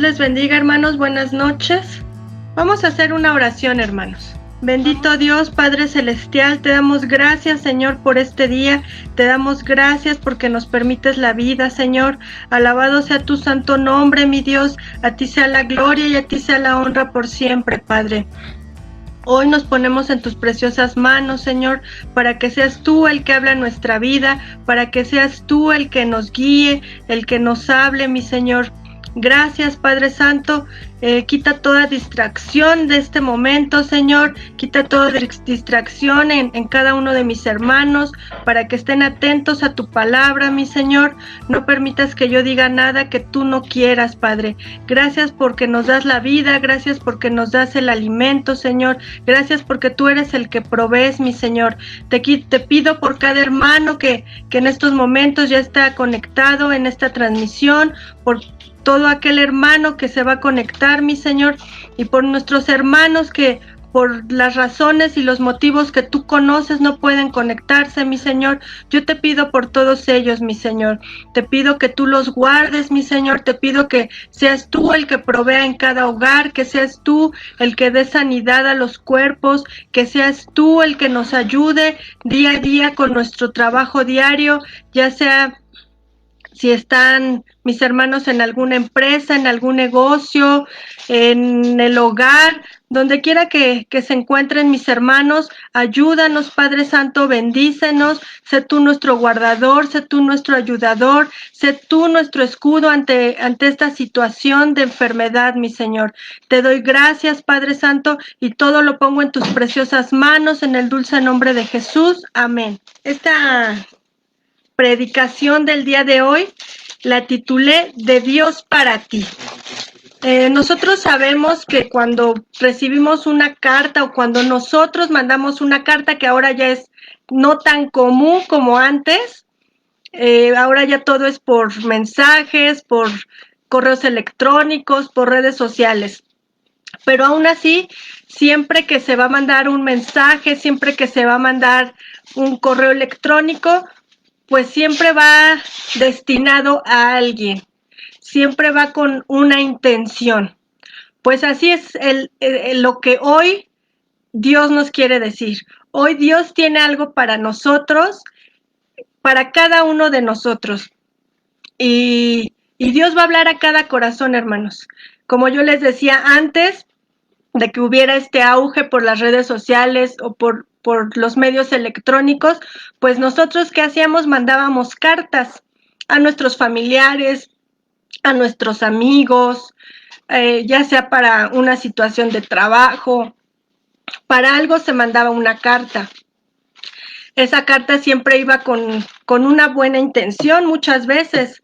les bendiga, hermanos, buenas noches. Vamos a hacer una oración, hermanos. Bendito Dios, Padre Celestial, te damos gracias, Señor, por este día. Te damos gracias porque nos permites la vida, Señor. Alabado sea tu santo nombre, mi Dios. A ti sea la gloria y a ti sea la honra por siempre, Padre. Hoy nos ponemos en tus preciosas manos, Señor, para que seas tú el que habla nuestra vida, para que seas tú el que nos guíe, el que nos hable, mi Señor. Gracias, Padre Santo. Quita toda distracción de este momento, Señor. Quita toda distracción en cada uno de mis hermanos, para que estén atentos a tu palabra, mi Señor. No permitas que yo diga nada que tú no quieras, Padre. Gracias porque nos das la vida, gracias porque nos das el alimento, Señor. Gracias porque tú eres el que provees, mi Señor. Te pido por cada hermano que en estos momentos ya está conectado en esta transmisión, por todo aquel hermano que se va a conectar, mi Señor, y por nuestros hermanos que por las razones y los motivos que tú conoces no pueden conectarse, mi Señor. Yo te pido por todos ellos, mi Señor. Te pido que tú los guardes, mi Señor. Te pido que seas tú el que provea en cada hogar, que seas tú el que dé sanidad a los cuerpos, que seas tú el que nos ayude día a día con nuestro trabajo diario, ya sea si están mis hermanos en alguna empresa, en algún negocio, en el hogar, donde quiera que se encuentren mis hermanos, ayúdanos, Padre Santo, bendícenos, sé tú nuestro guardador, sé tú nuestro ayudador, sé tú nuestro escudo ante esta situación de enfermedad, mi Señor. Te doy gracias, Padre Santo, y todo lo pongo en tus preciosas manos, en el dulce nombre de Jesús. Amén. Esta predicación del día de hoy la titulé De Dios para ti. Nosotros sabemos que cuando recibimos una carta o cuando nosotros mandamos una carta, que ahora ya es no tan común como antes, ahora ya todo es por mensajes, por correos electrónicos, por redes sociales. Pero aún así, siempre que se va a mandar un mensaje, siempre que se va a mandar un correo electrónico, pues siempre va destinado a alguien, siempre va con una intención. Pues así es lo que hoy Dios nos quiere decir. Hoy Dios tiene algo para nosotros, para cada uno de nosotros. Y Dios va a hablar a cada corazón, hermanos. Como yo les decía antes de que hubiera este auge por las redes sociales o por los medios electrónicos, pues nosotros, ¿qué hacíamos? Mandábamos cartas a nuestros familiares, a nuestros amigos, ya sea para una situación de trabajo, para algo se mandaba una carta. Esa carta siempre iba con una buena intención muchas veces.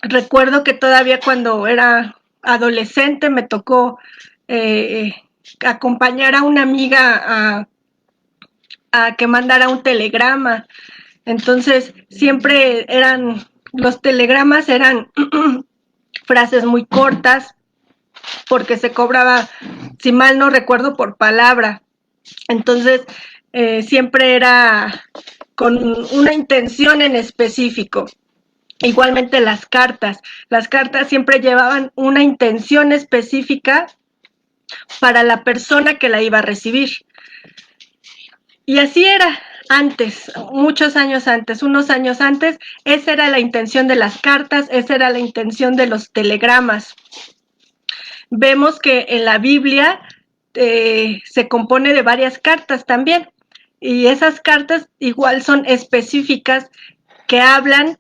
Recuerdo que todavía cuando era adolescente me tocó acompañar a una amiga a que mandara un telegrama. Entonces siempre los telegramas eran frases muy cortas, porque se cobraba, si mal no recuerdo, por palabra. Entonces siempre era con una intención en específico. Igualmente las cartas siempre llevaban una intención específica para la persona que la iba a recibir. Y así era antes, muchos años antes, unos años antes, esa era la intención de las cartas, esa era la intención de los telegramas. Vemos que en la Biblia se compone de varias cartas también, y esas cartas igual son específicas, que hablan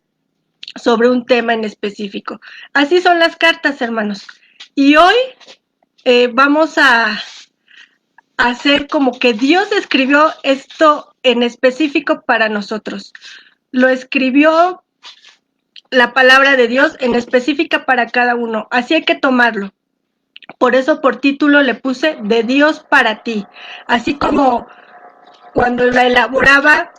sobre un tema en específico. Así son las cartas, hermanos. Y hoy vamos a hacer como que Dios escribió esto en específico para nosotros. Lo escribió la palabra de Dios en específica para cada uno. Así hay que tomarlo. Por eso por título le puse De Dios para ti. Así como cuando la elaboraba,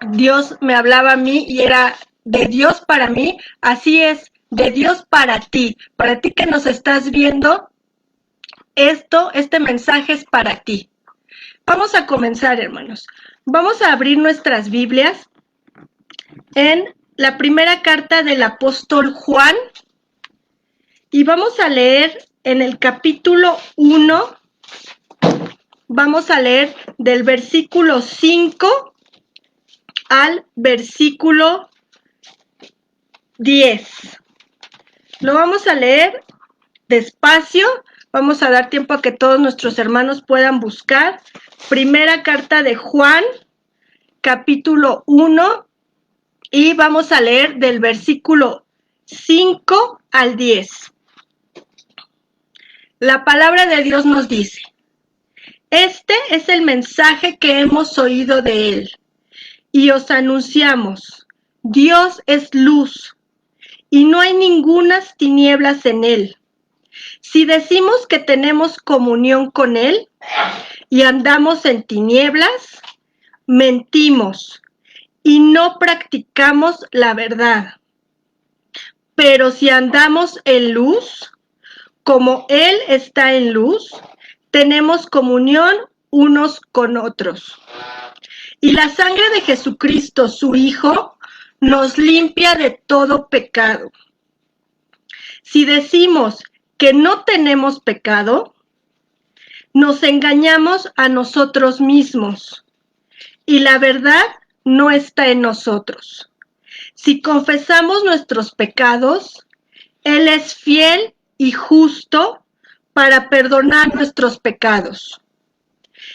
Dios me hablaba a mí y era de Dios para mí, así es, de Dios para ti que nos estás viendo, este mensaje es para ti. Vamos a comenzar, hermanos. Vamos a abrir nuestras Biblias en la primera carta del apóstol Juan, Y vamos a leer en el capítulo 1, vamos a leer del versículo 5 al versículo 10. Lo vamos a leer despacio, vamos a dar tiempo a que todos nuestros hermanos puedan buscar. Primera carta de Juan, capítulo 1, y vamos a leer del versículo 5 al 10. La palabra de Dios nos dice: este es el mensaje que hemos oído de él y os anunciamos: Dios es luz y no hay ningunas tinieblas en él. Si decimos que tenemos comunión con él y andamos en tinieblas, mentimos y no practicamos la verdad. Pero si andamos en luz, como él está en luz, tenemos comunión unos con otros. Y la sangre de Jesucristo, su Hijo, nos limpia de todo pecado. Si decimos que no tenemos pecado, nos engañamos a nosotros mismos y la verdad no está en nosotros. Si confesamos nuestros pecados, Él es fiel y justo para perdonar nuestros pecados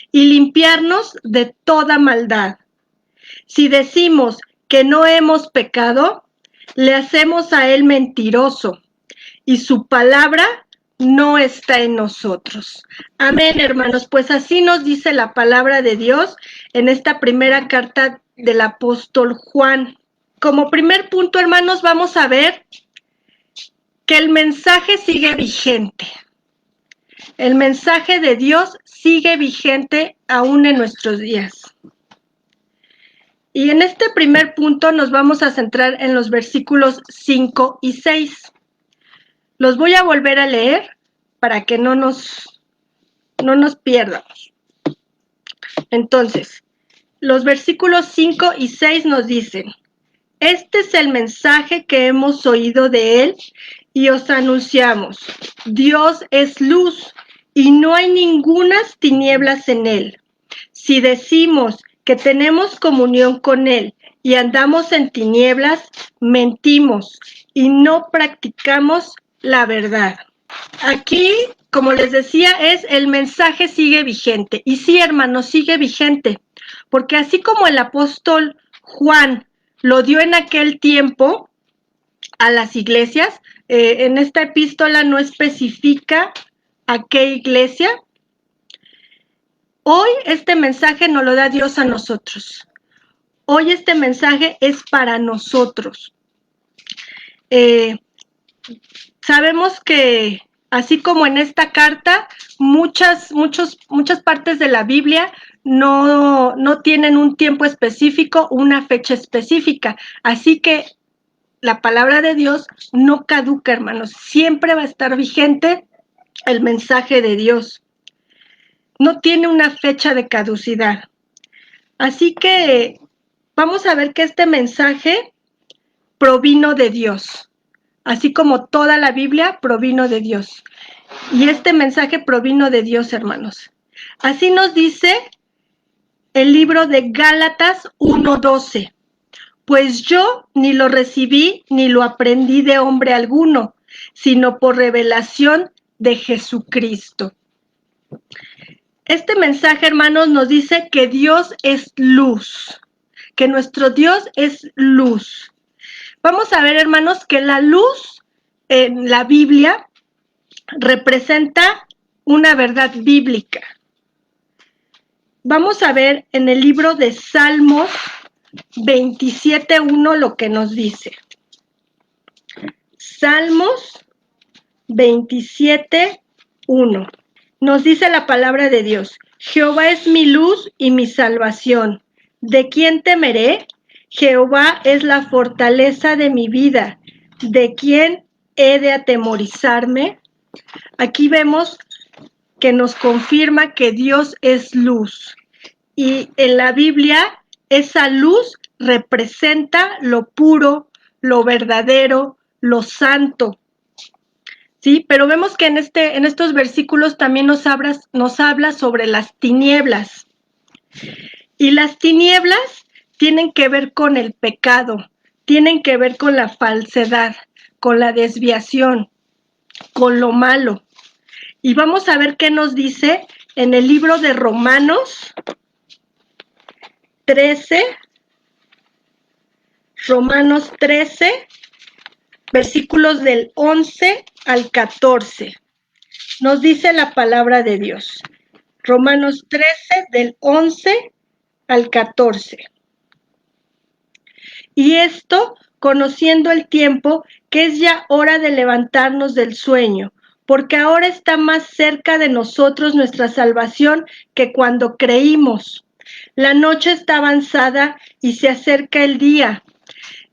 y limpiarnos de toda maldad. Si decimos que no hemos pecado, le hacemos a Él mentiroso y su palabra no está en nosotros. Amén, hermanos. Pues así nos dice la palabra de Dios en esta primera carta del apóstol Juan. Como primer punto, hermanos, vamos a ver que el mensaje sigue vigente. El mensaje de Dios sigue vigente aún en nuestros días. Y en este primer punto nos vamos a centrar en los versículos 5 y 6. Los voy a volver a leer para que no nos pierdamos. Entonces, los versículos 5 y 6 nos dicen: este es el mensaje que hemos oído de él y os anunciamos: Dios es luz y no hay ningunas tinieblas en él. Si decimos que tenemos comunión con él y andamos en tinieblas, mentimos y no practicamos la verdad. Aquí, como les decía, es el mensaje sigue vigente. Y sí, hermanos, sigue vigente, porque así como el apóstol Juan lo dio en aquel tiempo a las iglesias, en esta epístola no especifica a qué iglesia. Hoy este mensaje nos lo da Dios a nosotros. Hoy este mensaje es para nosotros. Sabemos que así como en esta carta, muchas partes de la Biblia no tienen un tiempo específico, una fecha específica. Así que la palabra de Dios no caduca, hermanos. Siempre va a estar vigente el mensaje de Dios. No tiene una fecha de caducidad. Así que vamos a ver que este mensaje provino de Dios. Así como toda la Biblia provino de Dios. Y este mensaje provino de Dios, hermanos. Así nos dice el libro de Gálatas 1:12. Pues yo ni lo recibí ni lo aprendí de hombre alguno, sino por revelación de Jesucristo. Este mensaje, hermanos, nos dice que Dios es luz, que nuestro Dios es luz. Vamos a ver, hermanos, que la luz en la Biblia representa una verdad bíblica. Vamos a ver en el libro de Salmos 27:1 lo que nos dice. Salmos 27:1. Nos dice la palabra de Dios: Jehová es mi luz y mi salvación. ¿De quién temeré? Jehová es la fortaleza de mi vida. ¿De quién he de atemorizarme? Aquí vemos que nos confirma que Dios es luz. Y en la Biblia, esa luz representa lo puro, lo verdadero, lo santo. ¿sí? Pero vemos que en estos versículos también nos habla sobre las tinieblas. Y las tinieblas tienen que ver con el pecado, tienen que ver con la falsedad, con la desviación, con lo malo. Y vamos a ver qué nos dice en el libro de Romanos 13, versículos del 11 al 14. Nos dice la palabra de Dios. Romanos 13, del 11 al 14. Y esto, conociendo el tiempo, que es ya hora de levantarnos del sueño, porque ahora está más cerca de nosotros nuestra salvación que cuando creímos. La noche está avanzada y se acerca el día.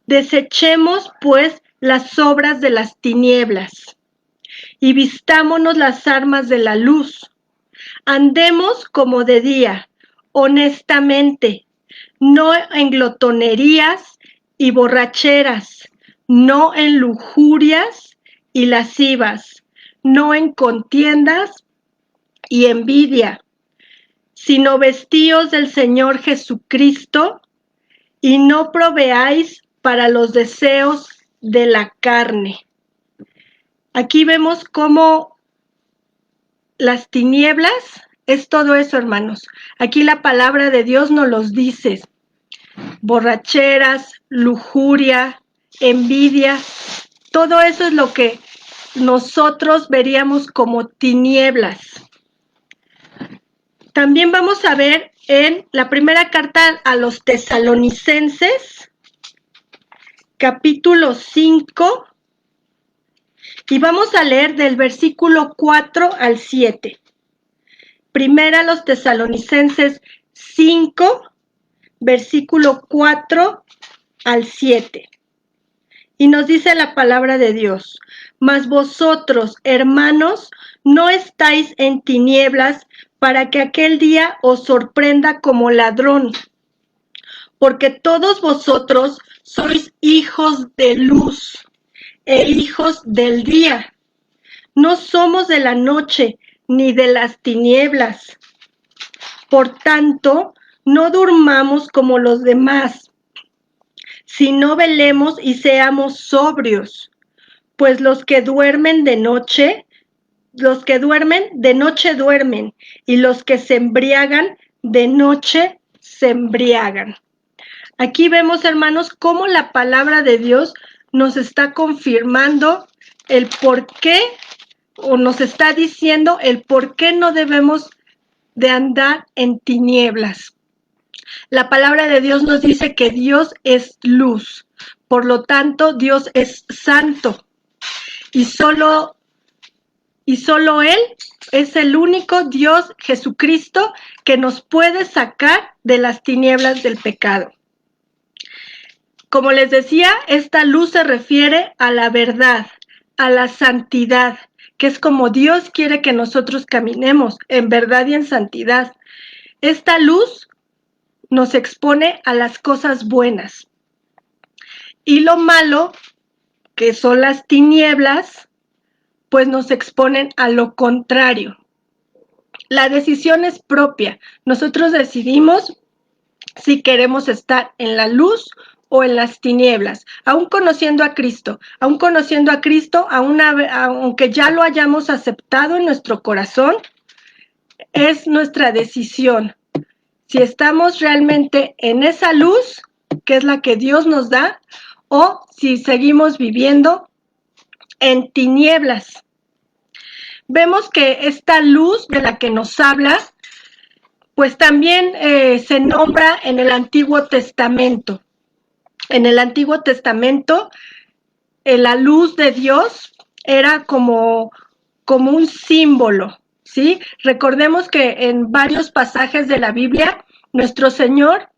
Desechemos, pues, las obras de las tinieblas y vistámonos las armas de la luz. Andemos como de día, honestamente, no en glotonerías y borracheras, no en lujurias y lascivas, no en contiendas y envidia, sino vestíos del Señor Jesucristo y no proveáis para los deseos de la carne. Aquí vemos cómo las tinieblas es todo eso, hermanos. Aquí la palabra de Dios nos los dice. Borracheras, lujuria, envidia, todo eso es lo que nosotros veríamos como tinieblas. También vamos a ver en la primera carta a los tesalonicenses, capítulo 5, y vamos a leer del versículo 4 al 7. Primera a los tesalonicenses 5, versículo 4 al 7. Y nos dice la palabra de Dios: mas vosotros, hermanos, no estáis en tinieblas para que aquel día os sorprenda como ladrón, porque todos vosotros sois hijos de luz e hijos del día. No somos de la noche ni de las tinieblas. Por tanto, no durmamos como los demás, sino velemos y seamos sobrios, pues los que duermen de noche duermen, y los que se embriagan de noche se embriagan. Aquí vemos, hermanos, cómo la palabra de Dios nos está confirmando el por qué, o nos está diciendo el por qué no debemos de andar en tinieblas. La palabra de Dios nos dice que Dios es luz, por lo tanto Dios es santo y solo Él es el único Dios, Jesucristo, que nos puede sacar de las tinieblas del pecado. Como les decía, esta luz se refiere a la verdad, a la santidad, que es como Dios quiere que nosotros caminemos, en verdad y en santidad. Esta luz nos expone a las cosas buenas. Y lo malo, que son las tinieblas, pues nos exponen a lo contrario. La decisión es propia. Nosotros decidimos si queremos estar en la luz o en las tinieblas, aún conociendo a Cristo, aunque ya lo hayamos aceptado en nuestro corazón, es nuestra decisión. Si estamos realmente en esa luz, que es la que Dios nos da, o si seguimos viviendo en tinieblas. Vemos que esta luz de la que nos habla, pues también se nombra en el Antiguo Testamento. En el Antiguo Testamento, la luz de Dios era como un símbolo, ¿sí? Recordemos que en varios pasajes de la Biblia, nuestro Señor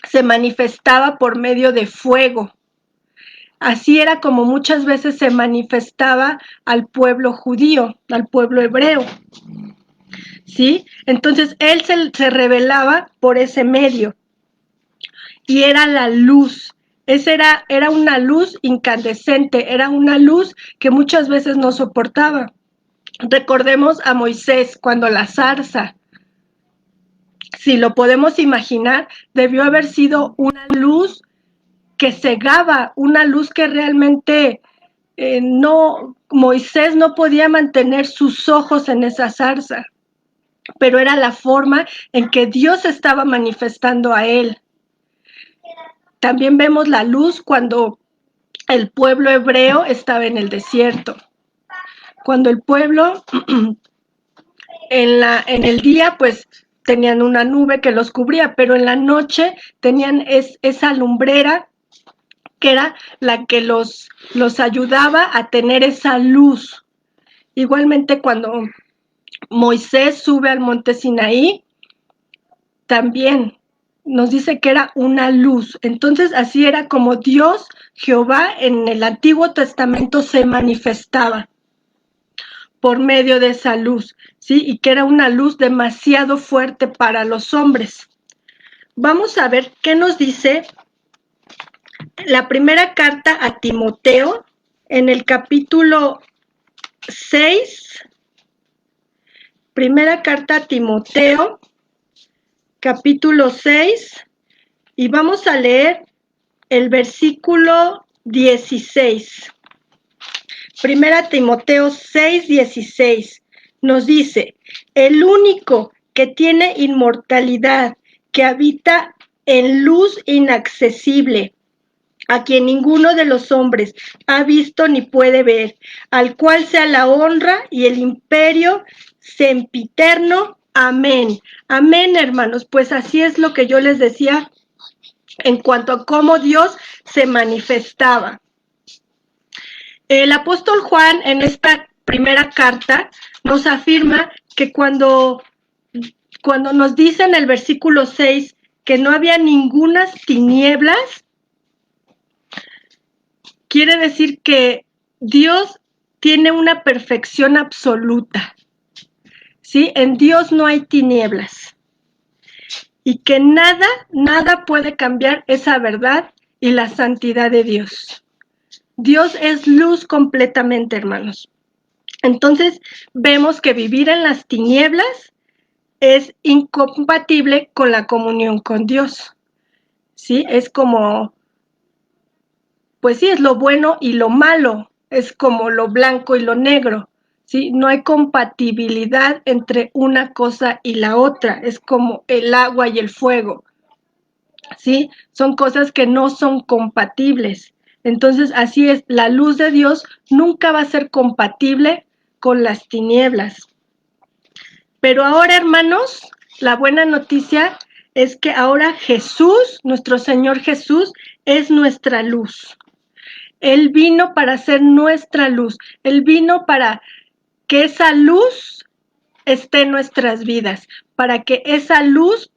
se manifestaba por medio de fuego. Así era como muchas veces se manifestaba al pueblo judío, al pueblo hebreo, ¿sí? Entonces, Él se revelaba por ese medio y era la luz, Esa era una luz incandescente, era una luz que muchas veces no soportaba. Recordemos a Moisés cuando la zarza, si lo podemos imaginar, debió haber sido una luz que cegaba, una luz que realmente Moisés no podía mantener sus ojos en esa zarza, pero era la forma en que Dios estaba manifestando a él. También vemos la luz cuando el pueblo hebreo estaba en el desierto. Cuando el pueblo en el día pues tenían una nube que los cubría, pero en la noche tenían esa lumbrera que era la que los ayudaba a tener esa luz. Igualmente cuando Moisés sube al monte Sinaí, también nos dice que era una luz. Entonces así era como Dios, Jehová, en el Antiguo Testamento se manifestaba por medio de esa luz, ¿sí? Y que era una luz demasiado fuerte para los hombres. Vamos a ver qué nos dice la primera carta a Timoteo en el capítulo 6. Primera carta a Timoteo, capítulo 6, y vamos a leer el versículo 16. Primera Timoteo 6, 16 nos dice: el único que tiene inmortalidad, que habita en luz inaccesible, a quien ninguno de los hombres ha visto ni puede ver, al cual sea la honra y el imperio sempiterno. Amén. Amén, hermanos. Pues así es lo que yo les decía en cuanto a cómo Dios se manifestaba. El apóstol Juan en esta primera carta nos afirma que cuando nos dice en el versículo 6 que no había ningunas tinieblas, quiere decir que Dios tiene una perfección absoluta, ¿sí? En Dios no hay tinieblas y que nada puede cambiar esa verdad y la santidad de Dios. Dios es luz completamente, hermanos. Entonces vemos que vivir en las tinieblas es incompatible con la comunión con Dios, ¿sí? Es como, pues sí, es lo bueno y lo malo, es como lo blanco y lo negro, ¿sí? No hay compatibilidad entre una cosa y la otra, es como el agua y el fuego, ¿sí? Son cosas que no son compatibles. Entonces, así es, la luz de Dios nunca va a ser compatible con las tinieblas. Pero ahora, hermanos, la buena noticia es que ahora Jesús, nuestro Señor Jesús, es nuestra luz. Él vino para ser nuestra luz. Él vino para que esa luz esté en nuestras vidas, para que esa luz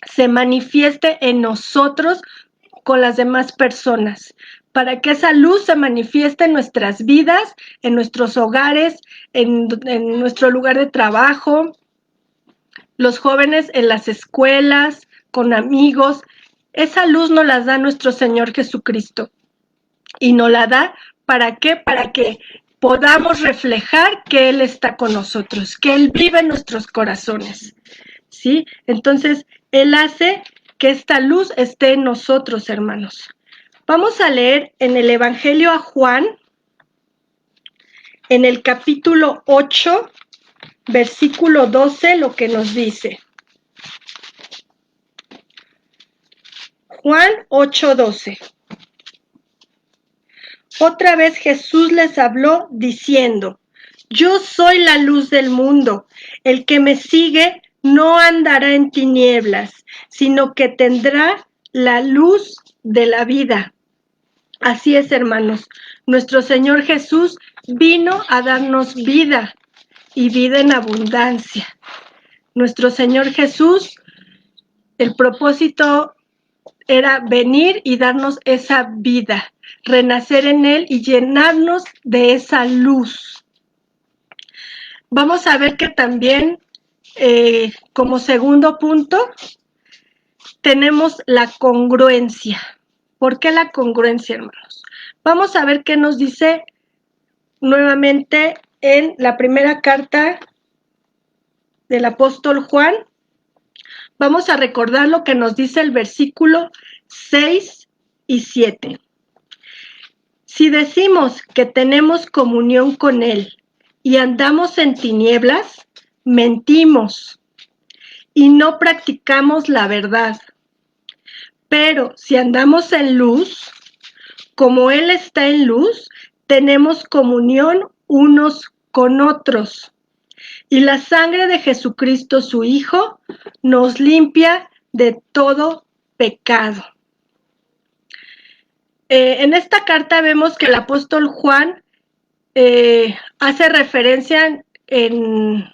se manifieste en nosotros con las demás personas, para que esa luz se manifieste en nuestras vidas, en nuestros hogares, en nuestro lugar de trabajo, los jóvenes en las escuelas, con amigos. Esa luz nos la da nuestro Señor Jesucristo. Y nos la da, ¿para qué? Para que podamos reflejar que Él está con nosotros, que Él vive en nuestros corazones, ¿sí? Entonces, Él hace que esta luz esté en nosotros, hermanos. Vamos a leer en el Evangelio a Juan, en el capítulo 8, versículo 12, lo que nos dice. Juan 8:12. Otra vez Jesús les habló diciendo: yo soy la luz del mundo. El que me sigue no andará en tinieblas, sino que tendrá la luz de la vida. Así es, hermanos. Nuestro Señor Jesús vino a darnos vida y vida en abundancia. Nuestro Señor Jesús, el propósito era venir y darnos esa vida, renacer en Él y llenarnos de esa luz. Vamos a ver que también, como segundo punto, tenemos la congruencia. ¿Por qué la congruencia, hermanos? Vamos a ver qué nos dice nuevamente en la primera carta del apóstol Juan. Vamos a recordar lo que nos dice el versículo 6 y 7. Si decimos que tenemos comunión con Él y andamos en tinieblas, mentimos y no practicamos la verdad. Pero si andamos en luz, como Él está en luz, tenemos comunión unos con otros. Y la sangre de Jesucristo, su Hijo, nos limpia de todo pecado. En esta carta vemos que el apóstol Juan hace referencia en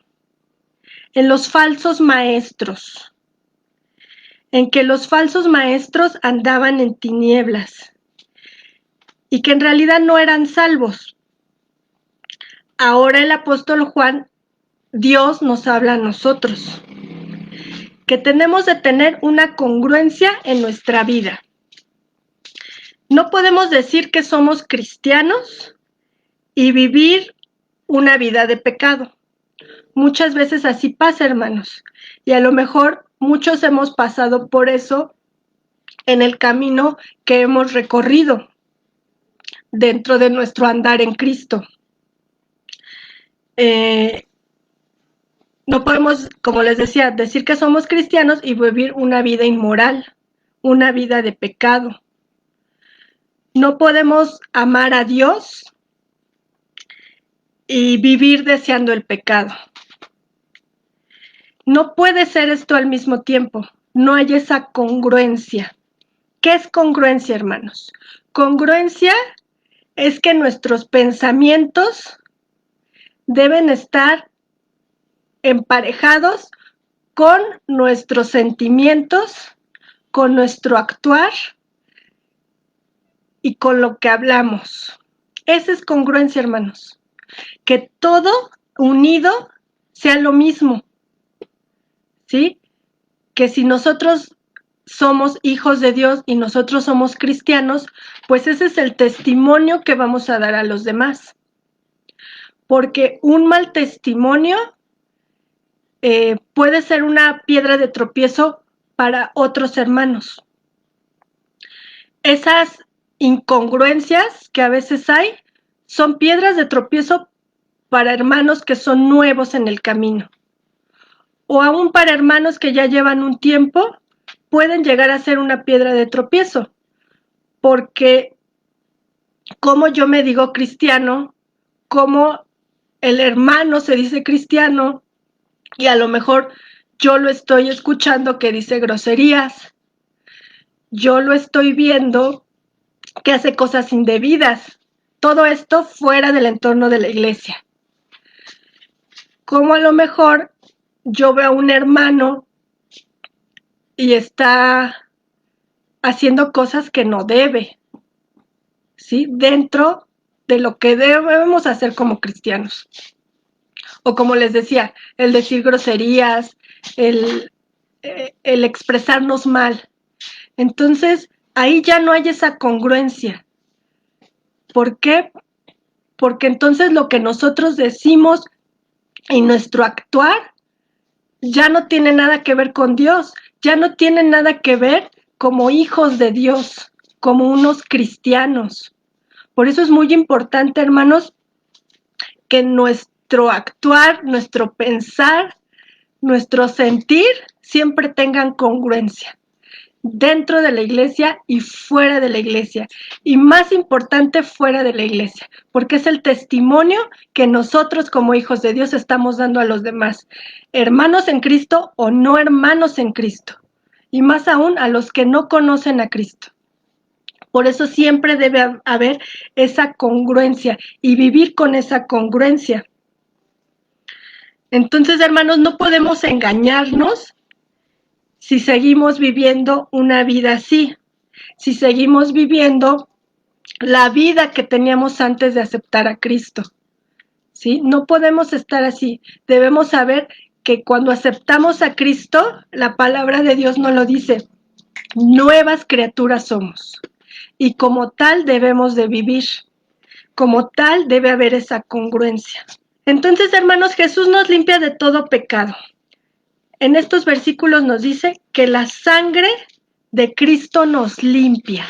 los falsos maestros, en que los falsos maestros andaban en tinieblas y que en realidad no eran salvos. Ahora el apóstol Juan, Dios nos habla a nosotros, que tenemos de tener una congruencia en nuestra vida. No podemos decir que somos cristianos y vivir una vida de pecado. Muchas veces así pasa, hermanos, y a lo mejor muchos hemos pasado por eso en el camino que hemos recorrido dentro de nuestro andar en Cristo. No podemos, como les decía, decir que somos cristianos y vivir una vida inmoral, una vida de pecado. No podemos amar a Dios y vivir deseando el pecado. No puede ser esto al mismo tiempo. No hay esa congruencia. ¿Qué es congruencia, hermanos? Congruencia es que nuestros pensamientos deben estar emparejados con nuestros sentimientos, con nuestro actuar y con lo que hablamos. Esa es congruencia, hermanos. Que todo unido sea lo mismo, ¿sí? Que si nosotros somos hijos de Dios y nosotros somos cristianos, pues ese es el testimonio que vamos a dar a los demás. Porque un mal testimonio puede ser una piedra de tropiezo para otros hermanos. Esas incongruencias que a veces hay son piedras de tropiezo para hermanos que son nuevos en el camino. O aún para hermanos que ya llevan un tiempo, pueden llegar a ser una piedra de tropiezo. Porque como yo me digo cristiano, como el hermano se dice cristiano, y a lo mejor yo lo estoy escuchando que dice groserías, yo lo estoy viendo que hace cosas indebidas, todo esto fuera del entorno de la iglesia. Como a lo mejor yo veo a un hermano y está haciendo cosas que no debe, ¿sí? Dentro de lo que debemos hacer como cristianos. O como les decía, el decir groserías, el expresarnos mal. Entonces, ahí ya no hay esa congruencia. ¿Por qué? Porque entonces lo que nosotros decimos y nuestro actuar ya no tiene nada que ver con Dios, ya no tiene nada que ver como hijos de Dios, como unos cristianos. Por eso es muy importante, hermanos, que nuestro actuar, nuestro pensar, nuestro sentir siempre tengan congruencia dentro de la iglesia y fuera de la iglesia, y más importante fuera de la iglesia, porque es el testimonio que nosotros como hijos de Dios estamos dando a los demás, hermanos en Cristo o no hermanos en Cristo, y más aún a los que no conocen a Cristo. Por eso siempre debe haber esa congruencia y vivir con esa congruencia. Entonces, hermanos, no podemos engañarnos si seguimos viviendo una vida así, si seguimos viviendo la vida que teníamos antes de aceptar a Cristo, ¿sí? No podemos estar así. Debemos saber que cuando aceptamos a Cristo, la palabra de Dios nos lo dice, nuevas criaturas somos. y como tal debemos de vivir. Como tal debe haber esa congruencia. Entonces, hermanos, Jesús nos limpia de todo pecado. En estos versículos nos dice que la sangre de Cristo nos limpia.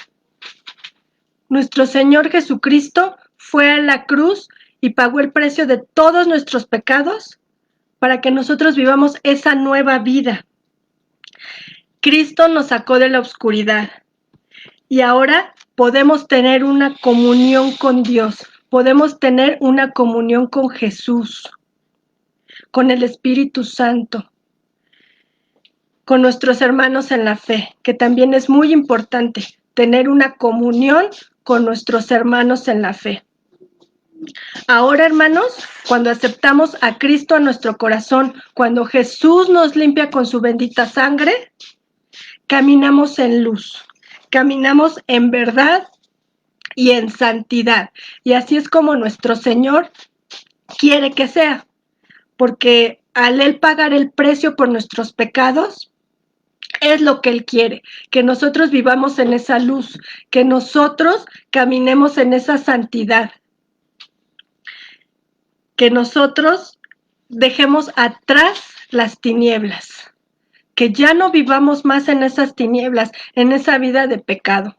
Nuestro Señor Jesucristo fue a la cruz y pagó el precio de todos nuestros pecados para que nosotros vivamos esa nueva vida. Cristo nos sacó de la oscuridad y ahora podemos tener una comunión con Dios, podemos tener una comunión con Jesús, con el Espíritu Santo, con nuestros hermanos en la fe, que también es muy importante tener una comunión con nuestros hermanos en la fe. Ahora, hermanos, cuando aceptamos a Cristo en nuestro corazón, cuando Jesús nos limpia con su bendita sangre, caminamos en luz, caminamos en verdad y en santidad. Y así es como nuestro Señor quiere que sea, porque al Él pagar el precio por nuestros pecados, es lo que Él quiere, que nosotros vivamos en esa luz, que nosotros caminemos en esa santidad, que nosotros dejemos atrás las tinieblas, que ya no vivamos más en esas tinieblas, en esa vida de pecado.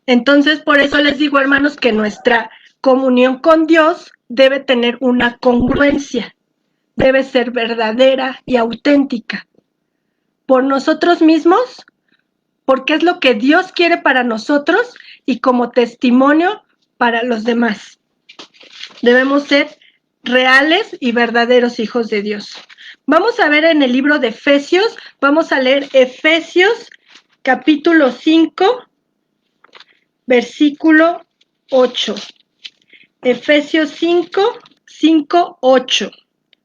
Entonces, por eso les digo, hermanos, que nuestra comunión con Dios debe tener una congruencia, debe ser verdadera y auténtica. Por nosotros mismos, porque es lo que Dios quiere para nosotros y como testimonio para los demás. Debemos ser reales y verdaderos hijos de Dios. Vamos a ver en el libro de Efesios, vamos a leer Efesios capítulo 5, versículo 8. Efesios 5, 8.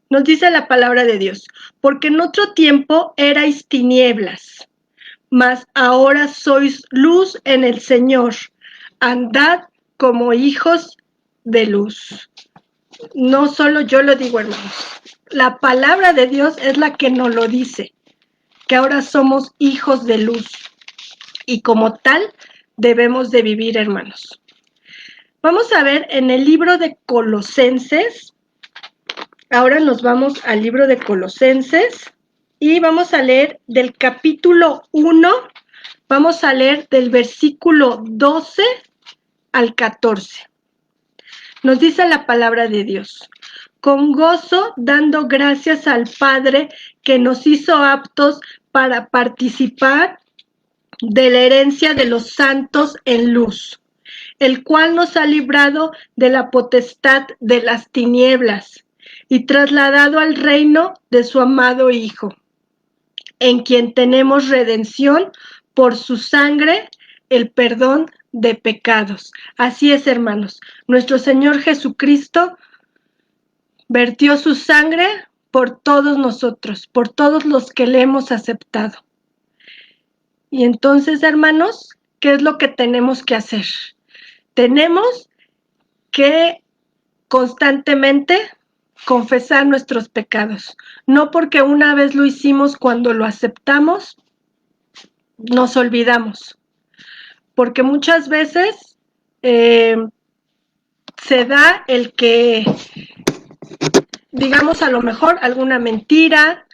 Nos dice la palabra de Dios, porque en otro tiempo erais tinieblas, mas ahora sois luz en el Señor. Andad como hijos de luz. No solo yo lo digo, hermanos. La palabra de Dios es la que nos lo dice, que ahora somos hijos de luz. Y como tal, debemos de vivir, hermanos. Vamos a ver en el libro de Colosenses. Ahora nos vamos al libro de Colosenses y vamos a leer del capítulo 1, vamos a leer del versículo 12 al 14. Nos dice la palabra de Dios: con gozo dando gracias al Padre que nos hizo aptos para participar de la herencia de los santos en luz, el cual nos ha librado de la potestad de las tinieblas y trasladado al reino de su amado Hijo, en quien tenemos redención por su sangre, el perdón de pecados. Así es, hermanos, nuestro Señor Jesucristo vertió su sangre por todos nosotros, por todos los que le hemos aceptado. Y entonces, hermanos, ¿qué es lo que tenemos que hacer? Tenemos que constantemente confesar nuestros pecados. No porque una vez lo hicimos, cuando lo aceptamos, nos olvidamos. Porque muchas veces se da el que, digamos, a lo mejor alguna mentira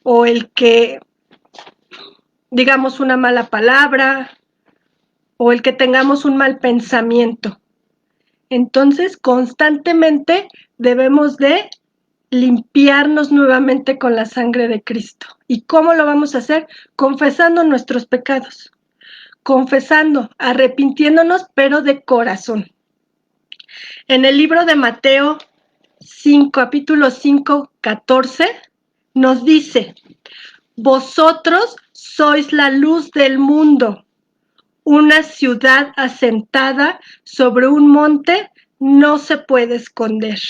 o el que digamos una mala palabra o el que tengamos un mal pensamiento. Entonces, constantemente debemos de limpiarnos nuevamente con la sangre de Cristo. ¿Y cómo lo vamos a hacer? Confesando nuestros pecados, confesando, arrepintiéndonos, pero de corazón. En el libro de Mateo 5, capítulo 5, 14, nos dice: vosotros sois la luz del mundo. Una ciudad asentada sobre un monte no se puede esconder.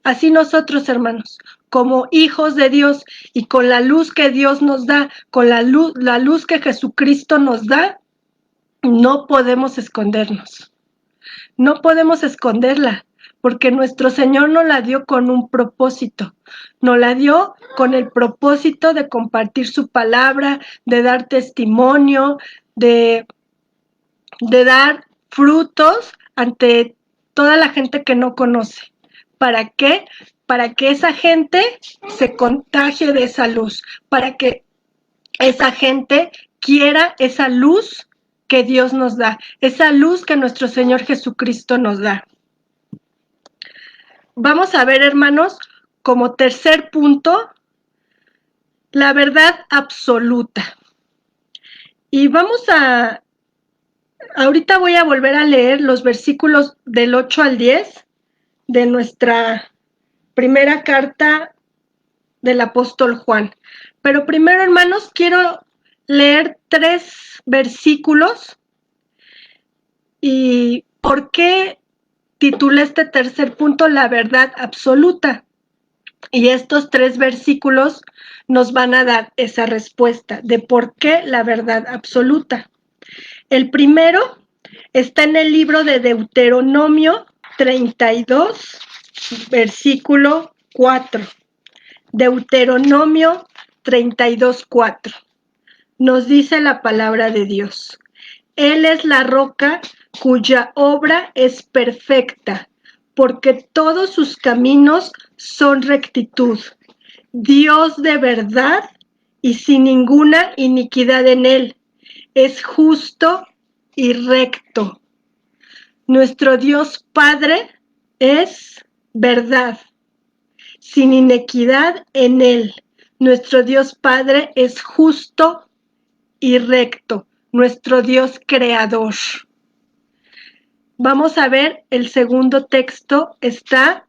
Así nosotros, hermanos, como hijos de Dios y con la luz que Dios nos da, con la luz que Jesucristo nos da, no podemos escondernos. No podemos esconderla, porque nuestro Señor nos la dio con un propósito. Nos la dio con el propósito de compartir su palabra, de dar testimonio, de de dar frutos ante toda la gente que no conoce. ¿Para qué? Para que esa gente se contagie de esa luz, para que esa gente quiera esa luz que Dios nos da, esa luz que nuestro Señor Jesucristo nos da. Vamos a ver, hermanos, como tercer punto, la verdad absoluta. Y ahorita voy a volver a leer los versículos del 8 al 10 de nuestra primera carta del apóstol Juan. Pero primero, hermanos, quiero leer 3 versículos. ¿Y por qué titulé este tercer punto la verdad absoluta? Y estos 3 versículos nos van a dar esa respuesta de por qué la verdad absoluta. El primero está en el libro de Deuteronomio 32, versículo 4. Deuteronomio 32, 4. Nos dice la palabra de Dios. Él es la roca cuya obra es perfecta, porque todos sus caminos son rectitud. Dios de verdad y sin ninguna iniquidad en él. Es justo y recto. Nuestro Dios Padre es verdad, sin inequidad en él. Nuestro Dios Padre es justo y recto. Nuestro Dios creador. Vamos a ver, el segundo texto está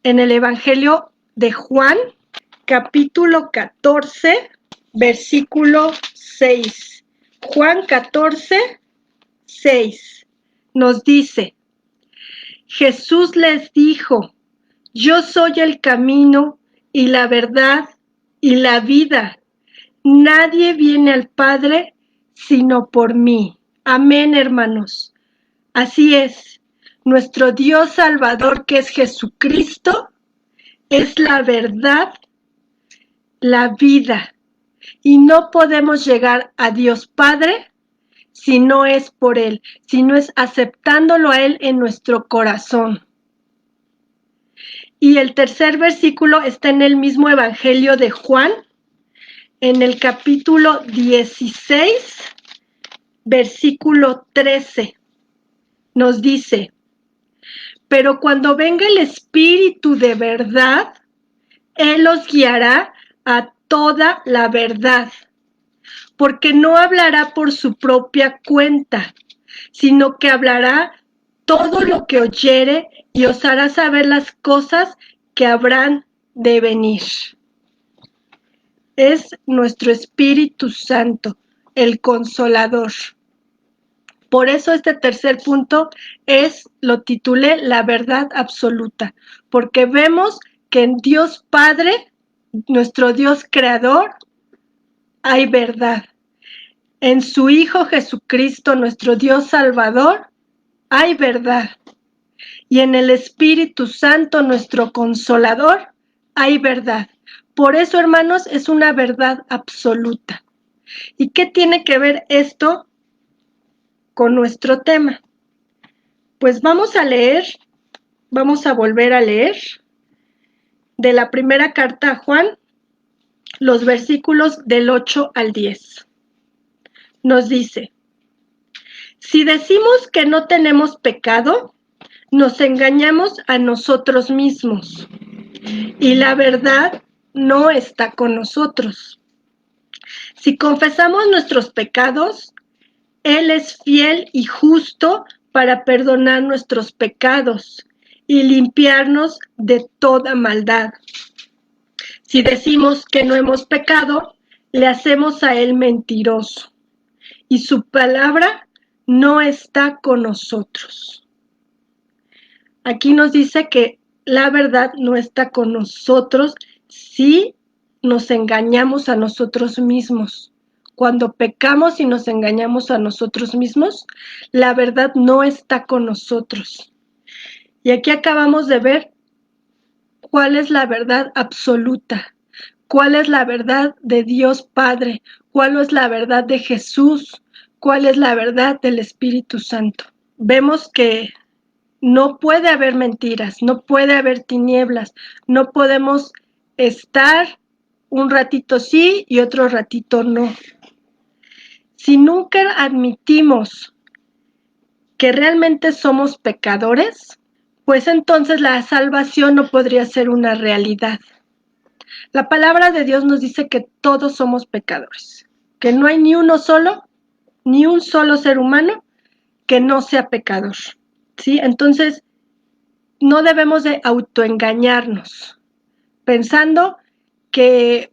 en el Evangelio de Juan, capítulo 14, versículo 6. Juan 14, 6. Nos dice, Jesús les dijo, yo soy el camino y la verdad y la vida. Nadie viene al Padre sino por mí. Amén, hermanos. Así es. Nuestro Dios Salvador, que es Jesucristo, es la verdad, la vida. Y no podemos llegar a Dios Padre si no es por Él, si no es aceptándolo a Él en nuestro corazón. Y el tercer versículo está en el mismo Evangelio de Juan, en el capítulo 16, versículo 13. Nos dice, pero cuando venga el Espíritu de verdad, Él os guiará a toda la verdad, porque no hablará por su propia cuenta, sino que hablará todo lo que oyere y os hará saber las cosas que habrán de venir. Es nuestro Espíritu Santo, el Consolador. Por eso este tercer punto lo titulé la verdad absoluta, porque vemos que en Dios Padre, nuestro Dios Creador, hay verdad. En su Hijo Jesucristo, nuestro Dios Salvador, hay verdad. Y en el Espíritu Santo, nuestro Consolador, hay verdad. Por eso, hermanos, es una verdad absoluta. ¿Y qué tiene que ver esto con nuestro tema? Pues vamos a volver a leer de la primera carta a Juan, los versículos del 8 al 10. Nos dice, si decimos que no tenemos pecado, nos engañamos a nosotros mismos y la verdad no está con nosotros. Si confesamos nuestros pecados, Él es fiel y justo para perdonar nuestros pecados y limpiarnos de toda maldad. Si decimos que no hemos pecado, le hacemos a Él mentiroso y su palabra no está con nosotros. Aquí nos dice que la verdad no está con nosotros si nos engañamos a nosotros mismos. Cuando pecamos y nos engañamos a nosotros mismos, la verdad no está con nosotros. Y aquí acabamos de ver cuál es la verdad absoluta, cuál es la verdad de Dios Padre, cuál es la verdad de Jesús, cuál es la verdad del Espíritu Santo. Vemos que no puede haber mentiras, no puede haber tinieblas, no podemos estar un ratito sí y otro ratito no. Si nunca admitimos que realmente somos pecadores, pues entonces la salvación no podría ser una realidad. La palabra de Dios nos dice que todos somos pecadores, que no hay ni un solo ser humano que no sea pecador, ¿sí? Entonces, no debemos de autoengañarnos, pensando que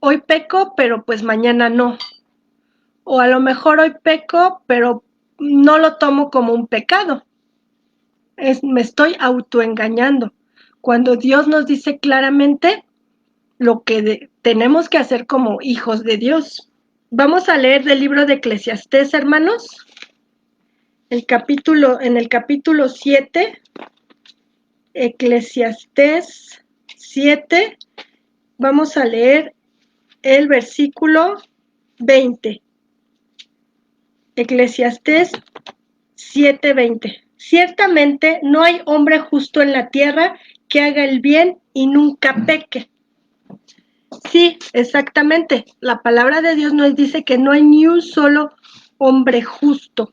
hoy peco, pero pues mañana no. O a lo mejor hoy peco, pero no lo tomo como un pecado. Me estoy autoengañando. Cuando Dios nos dice claramente lo que tenemos que hacer como hijos de Dios. Vamos a leer del libro de Eclesiastés, hermanos. En el capítulo 7, Eclesiastés 7, vamos a leer el versículo 20. Eclesiastés 7:20. Ciertamente no hay hombre justo en la tierra que haga el bien y nunca peque. Sí, exactamente. La palabra de Dios nos dice que no hay ni un solo hombre justo.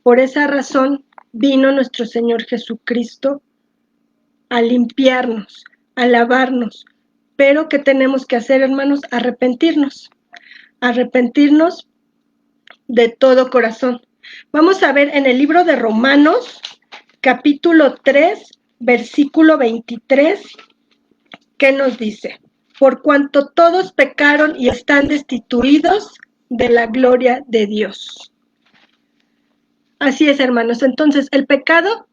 Por esa razón vino nuestro Señor Jesucristo a limpiarnos, a lavarnos. Pero ¿qué tenemos que hacer, hermanos? Arrepentirnos de todo corazón. Vamos a ver en el libro de Romanos, capítulo 3, versículo 23, ¿qué nos dice? Por cuanto todos pecaron y están destituidos de la gloria de Dios. Así es, hermanos. Entonces, el pecado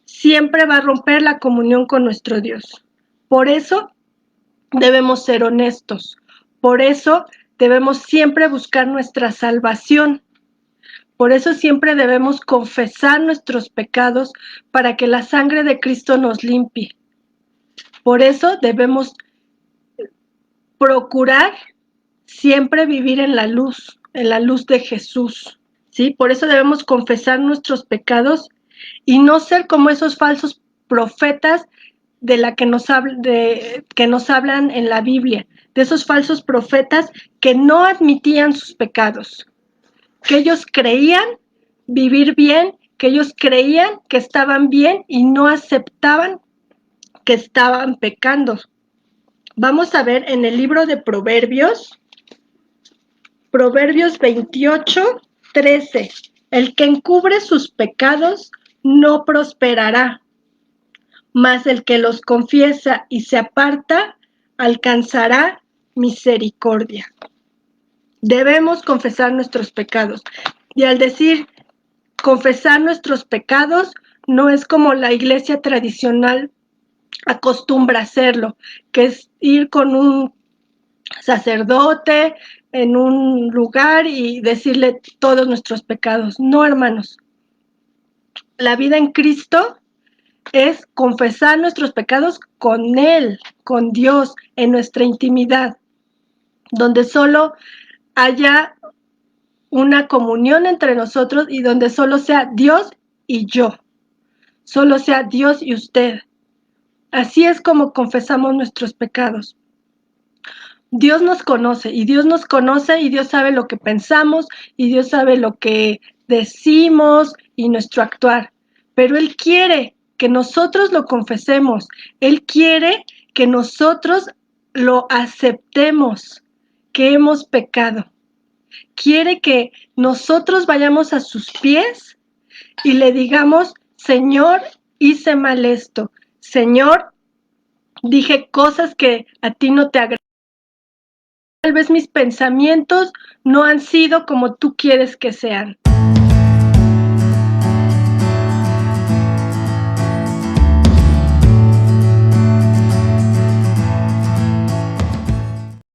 siempre va a romper la comunión con nuestro Dios. Por eso debemos ser honestos. Por eso debemos siempre buscar nuestra salvación. Por eso siempre debemos confesar nuestros pecados para que la sangre de Cristo nos limpie. Por eso debemos procurar siempre vivir en la luz de Jesús, ¿sí? Por eso debemos confesar nuestros pecados y no ser como esos falsos profetas que nos hablan en la Biblia, de esos falsos profetas que no admitían sus pecados, que ellos creían vivir bien, que ellos creían que estaban bien y no aceptaban que estaban pecando. Vamos a ver en el libro de Proverbios 28:13. El que encubre sus pecados no prosperará, mas el que los confiesa y se aparta alcanzará misericordia. Debemos confesar nuestros pecados. Y al decir confesar nuestros pecados, no es como la iglesia tradicional acostumbra hacerlo, que es ir con un sacerdote en un lugar y decirle todos nuestros pecados. No, hermanos. La vida en Cristo es confesar nuestros pecados con Él, con Dios, en nuestra intimidad, donde solo haya una comunión entre nosotros y donde solo sea Dios y yo, solo sea Dios y usted. Así es como confesamos nuestros pecados. Dios nos conoce y Dios sabe lo que pensamos y Dios sabe lo que decimos y nuestro actuar. Pero Él quiere que nosotros lo confesemos. Él quiere que nosotros lo aceptemos, que hemos pecado. Quiere que nosotros vayamos a sus pies y le digamos, Señor, hice mal esto. Señor, dije cosas que a ti no te agradan. Tal vez mis pensamientos no han sido como tú quieres que sean.